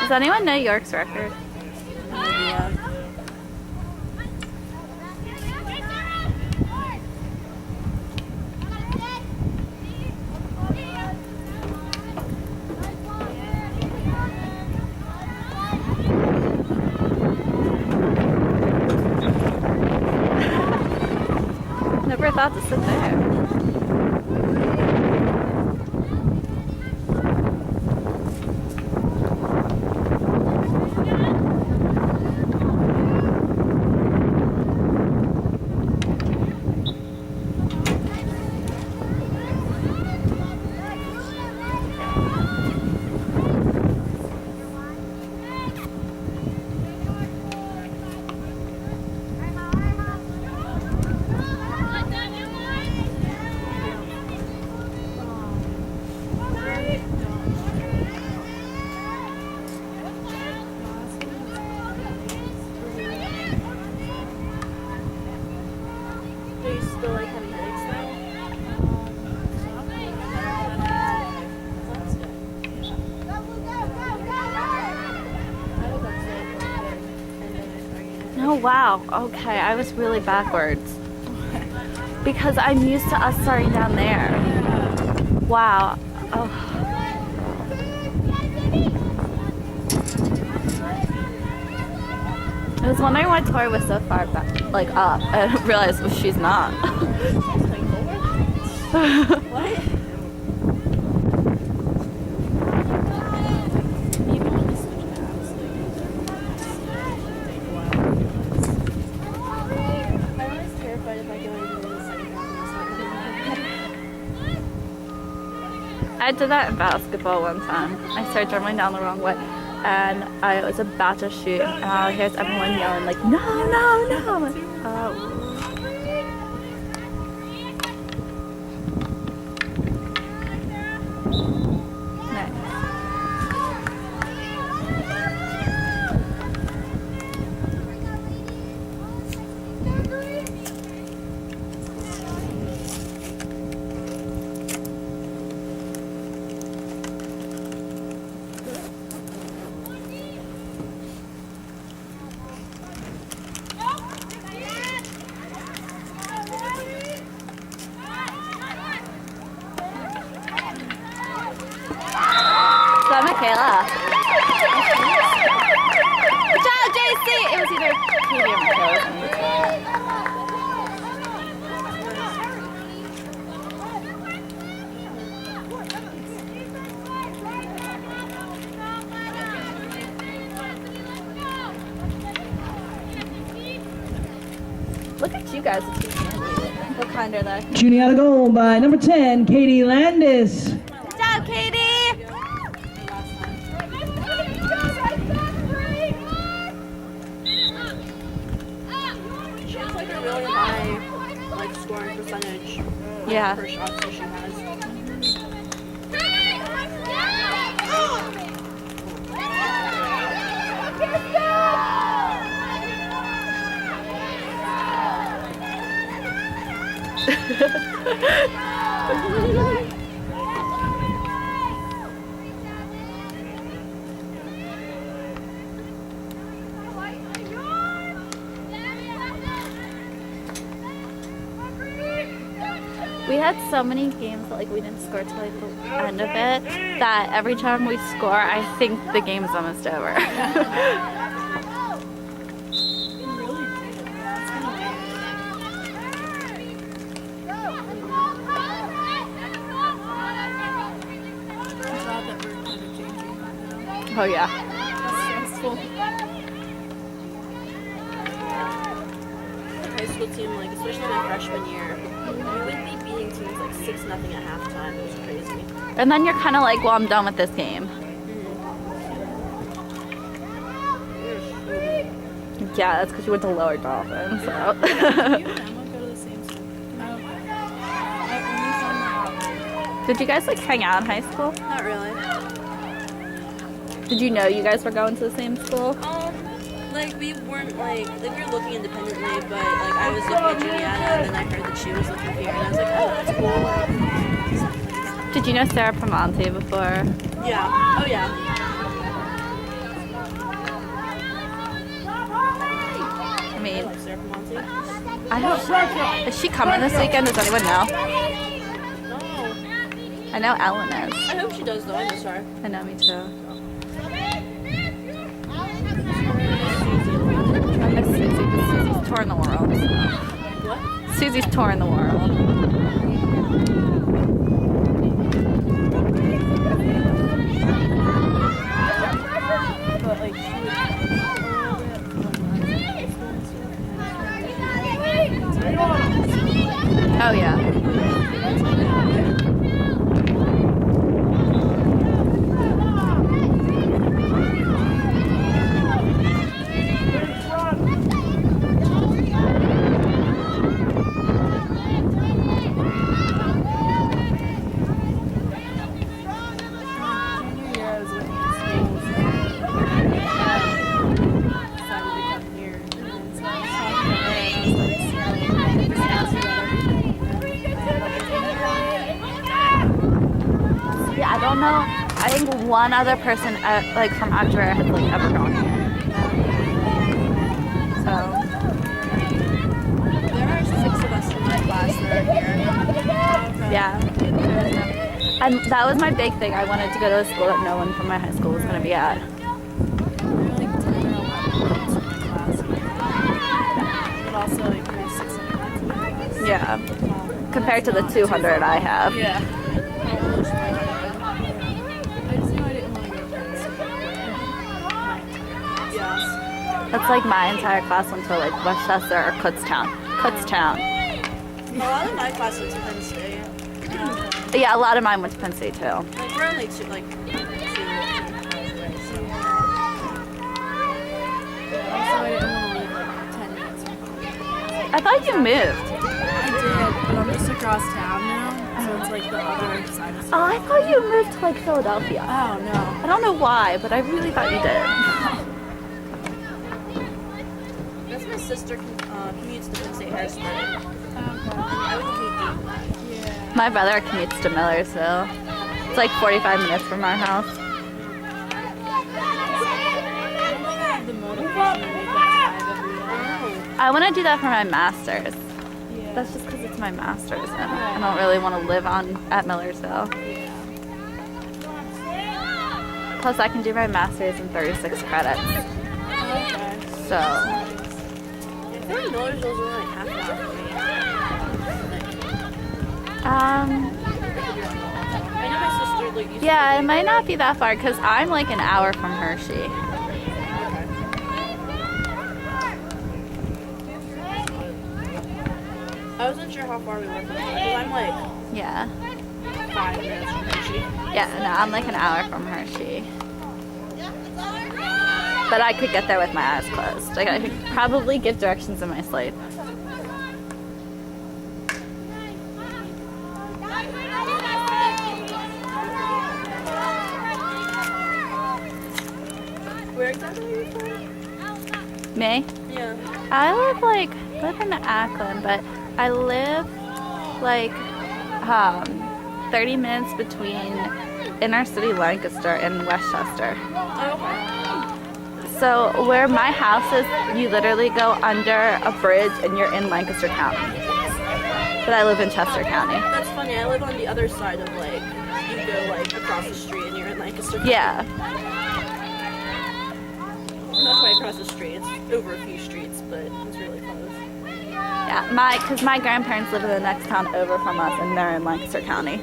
Does anyone know York's record? Yeah. Never thought to sit there. Oh wow, okay, I was really backwards. Because I'm used to us starting down there. Wow. Oh. I was wondering why Tori was so far back, like up. I realized she's not. What? I did that in basketball one time. I started dribbling down the wrong way and I was about to shoot and all I hear is everyone yelling like, no, no, no. Nice. Michaela. Good job, JC! It was either Katie or Michaela. Look at you guys. What kind are they? Shooting out a goal by number 10, Katie Landis. Good job, Katie! Scoring percentage. Yeah. Per shot that she has. We had so many games that like we didn't score till like the end of it that every time we score, I think the game's almost over. Oh yeah. That's stressful. High school team, like especially my freshman year, we would be beating teams like 6-0 at halftime. It was crazy. And then you're kind of like, well, I'm done with this game. Yeah, that's because you went to Lower Dolphin. So. You and Emma go to the same school. Did you guys like hang out in high school? Not really. Did you know you guys were going to the same school? Like we weren't like we were looking independently, but like I was looking at Juliana and then I heard that she was looking here and I was like, oh, that's cool. Did you know Sarah Pramonte before? Yeah. Oh yeah. I hope. Is she coming this weekend? Does anyone know? No. I know Ellen is. I hope she does though. I miss her. I know, me too. I miss Susie, but Susie's touring the world. What? Susie's touring the world. But like she Oh yeah. Yeah, I don't know. I think one other person like from Andrea has like ever gone here. So there are 6 of us in my class that are here. yeah. And that was my big thing. I wanted to go to a school that no one from my high school was going to be at. There are like 10 or 11 in my class. But also like there's 600 in my class. Yeah. Compared to the 200 I have. Yeah. I just knew I didn't want to go to Princeton. Yes. That's like my entire class went to like Westchester or Kutztown. Kutztown. A lot of my class went to Penn State. Yeah, a lot of mine went to Penn State too. Like we're only two. Also, I didn't want to leave like 10 minutes from home. I thought you moved. I did, but I'm just across town now, so it's like the other side of Oh, I thought you moved to like Philadelphia. Oh, no. I don't know why, but I really thought you did. That's my sister commutes to Penn State Harrisburg. I would commute to. Yeah. My brother commutes to Millersville. It's like 45 minutes from our house. I don't think I have the motivation to make that drive every day. I want to do that for my master's. Yeah. That's just because it's my master's and I don't really want to live at Millersville. Plus I can do my master's in 36 credits. Okay. So, I think Millersville's only like half an hour from me. I know my sister like used yeah, to it might not be that far because I'm like an hour from Hershey. I wasn't sure how far we were from her because I'm like Yeah. 5 minutes from Hershey. Yeah, no, I'm like an hour from Hershey. But I could get there with my eyes closed. Like I could probably give directions in my sleep. Where exactly are you from? Me? Yeah. I live in Akron, but I live like 30 minutes between inner city Lancaster and Westchester. Oh, okay. So where my house is, you literally go under a bridge and you're in Lancaster County. But I live in Chester County. That's funny. I live on the other side of like you go like across the street and you're in Lancaster. Yeah. Not quite across the street. It's over a few streets, but it's really close. Yeah, because my grandparents live in the next town over from us and they're in Lancaster County.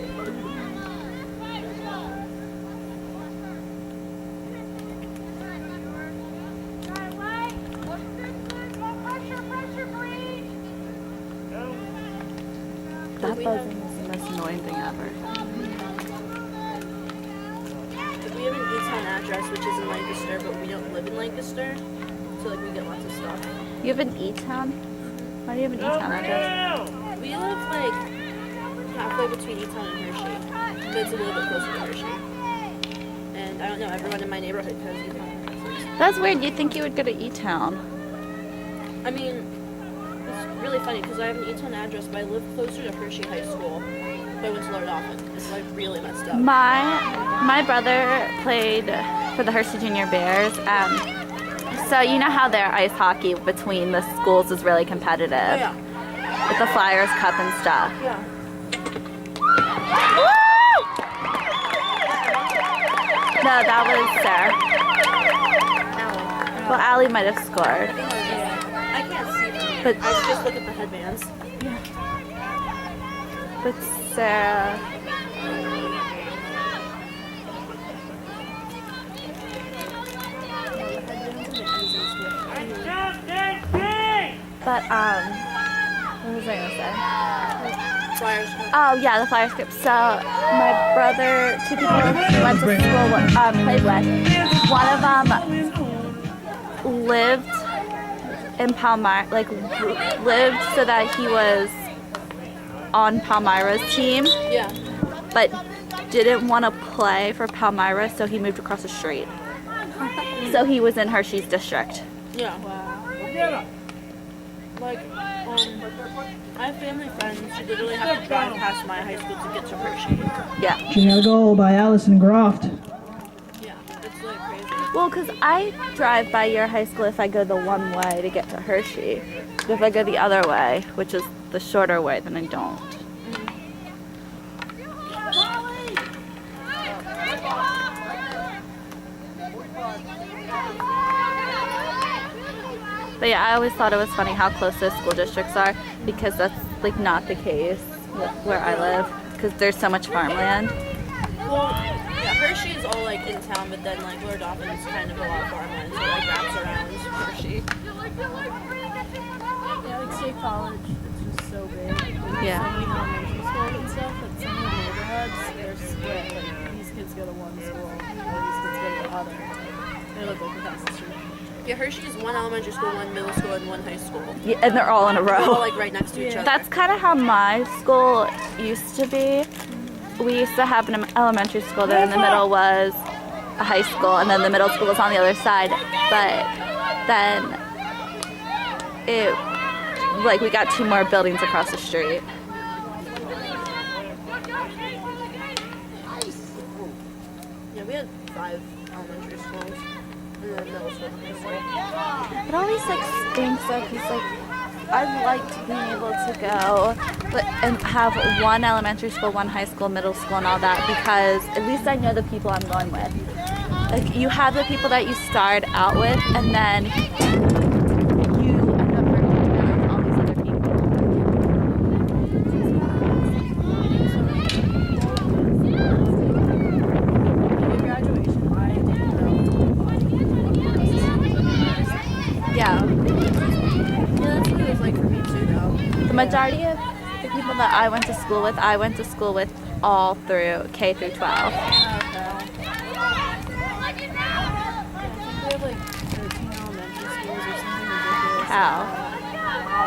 That buzzing is the most annoying thing ever. We have an E-Town address, which is in Lancaster, but we don't live in Lancaster, so like we get lots of stuff. You have an E-Town? Why do you have an E-Town address? We live like halfway between E-Town and Hershey, but it's a little bit closer to Hershey. And I don't know, everyone in my neighborhood has E-Town addresses. That's weird. You'd think you would go to E-Town. I mean, it's really funny because I have an E-Town address, but I live closer to Hershey High School. But I went to Lord Often. It's like really messed up. My brother played for the Hershey Junior Bears. So you know how their ice hockey between the schools is really competitive. Oh, yeah. With the Flyers Cup and stuff. Yeah. No, that was Sarah. Well, Allie might have scored. I can't see them. But I just look at the headbands. But Sarah. But what was I gonna say? Flyers. Oh yeah, the Flyers Cup. So my brother, two people he went to school with, played with. One of them lived in Palmyra, like lived so that he was on Palmyra's team, Yeah. but didn't want to play for Palmyra, so he moved across the street. So he was in Hershey's district. Yeah. Wow. Like, I have family friends who literally have to drive past my high school to get to Hershey. Yeah. Junior goal by Allison Groft. Yeah, it's like crazy. Well, because I drive by your high school if I go the one way to get to Hershey. But if I go the other way, which is the shorter way, then I don't. But yeah, I always thought it was funny how close those school districts are, because that's like not the case where I live, because there's so much farmland. Well, yeah, Hershey is all like in town, but then like Lord Dauphin is kind of a lot of farmland, so it like wraps around Hershey. Yeah, like State College, it's just so big. There's Yeah. so many elementary schools and stuff, but some of the neighborhoods, they're split. Like, these kids go to one school, or these kids go to the other. They live like across the street. Yeah, Hershey is one elementary school, one middle school, and one high school. Yeah, and they're all in a They're all row. like right next to each other. That's kind of how my school used to be. We used to have an elementary school there, in the middle was a high school, and then the middle school was on the other side. But then it, like, we got two more buildings across the street. Yeah, we had 5 elementary schools, and then middle school and high school. It always like stinks though, because like I liked being able to go and have one elementary school, one high school, middle school, and all that, because at least I know the people I'm going with. Like, you have the people that you start out with, and then you end up working together with all these other people. At graduation, I didn't know. Yeah. Yeah, that's what it was like for me too, though. The majority of the people that I went to school with all through K through 12. Okay. I think we have like 13 elementary schools or something ridiculous. How?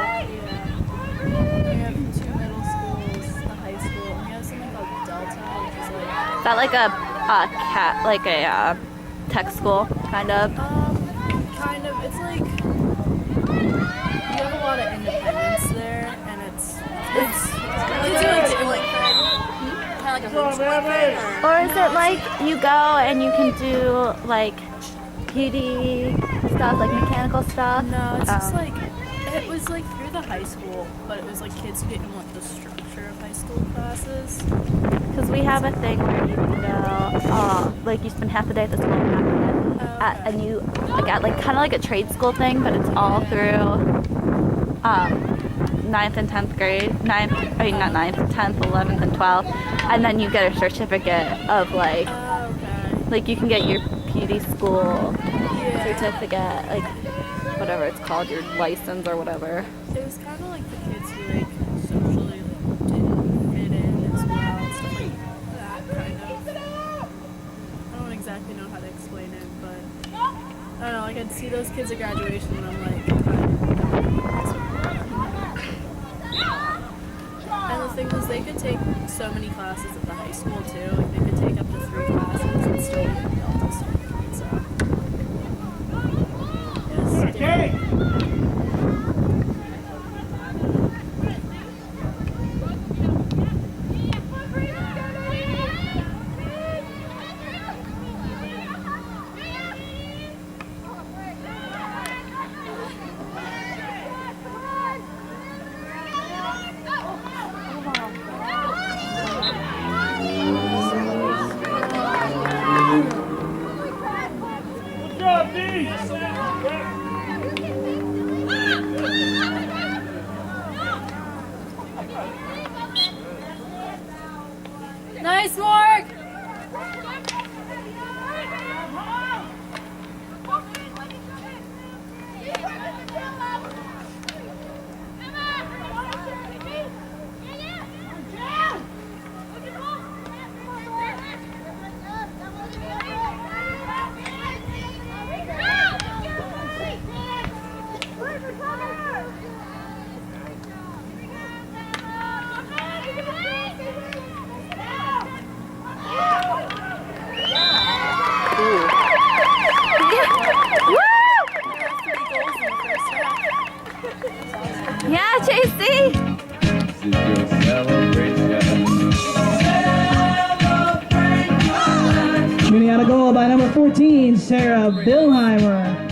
Yeah. We have 2 middle schools, a high school, and we have something called Delta, which is like, Is that like a tech school, kind of? kind of, it's like, you have a lot of independence there, and it's Kind of like a homeschool thing, Or is it like you go and you can do like beauty stuff, like mechanical stuff? No, it's just Oh. like, it was like through the high school, but it was like kids who didn't want the structure of high school classes. Because we have a thing where you can go, like you spend half the day at the school and half the day and you like at like kind of like a trade school thing, but it's all through 9th and 10th grade. 10th, 11th and 12th, and then you get a certificate of like Okay. you can get your PD school Yeah. certificate, like whatever it's called, your license or whatever. It was kind of like the kids who like socially like didn't fit in as well, stuff like that kind of. I don't exactly know how to explain it, but I don't know. Like I'd see those kids at graduation, and I'm like, and the thing was, they could take so many classes at the high school too. Like they could take up to 3 classes and still be a Delta student. So it's different. Nice, Mark! Yeah, JC. This is your celebration. Shooting out a goal by number 14, Sarah Billheimer.